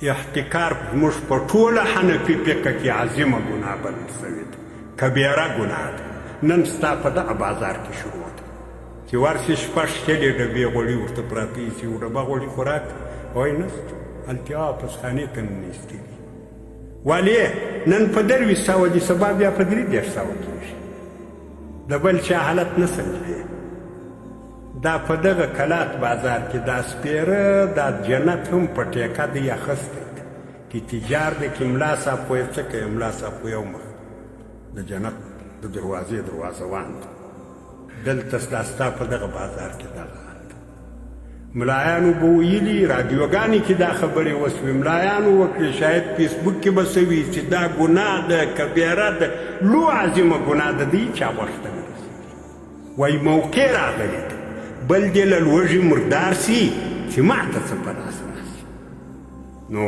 احتکار زموږ په ټوله حنفي فقه کې عظیمه ګناه بلل سوې ده، کبیره ګناه ده. نن ستا په دغه بازار کې شروع ده چې ورشي شپږ شلې ډبې غوړي ورته پراته ایسي، یو ډبه غوړي خوراک وایي نسته، هلته پسخانې ته ننیستې دي. ولې نن په 2300 دي، سبا بیا په 3300 کېږي. د بل چا حالت نه سنجوي. دا په دغه کلات بازار کې دا سپېره دا جنت هم په ټیکه دی اخیستی دی چې تجار دی کې ملا صاحب خو یې څه کوي، ملا صاحب خو یو مخ د جنت د دروازې دروازهوان دی. دلته دا ستا په دغه بازار کې دغه حال دی. ملایانو به ویلي، رادیوګانې کې دا خبرې وسوې، ملایانو وکړې، شاید فیسبوک کې به څه وي چې دا ګناه ده، کبیره ده، لو عظیمه ګناه ده، د هېچا غوږ ته نه رسېږي. وایي موقع راغلې ده، بل دې له لوږې مردار سي چې ما ته څه په لاس راسي. نو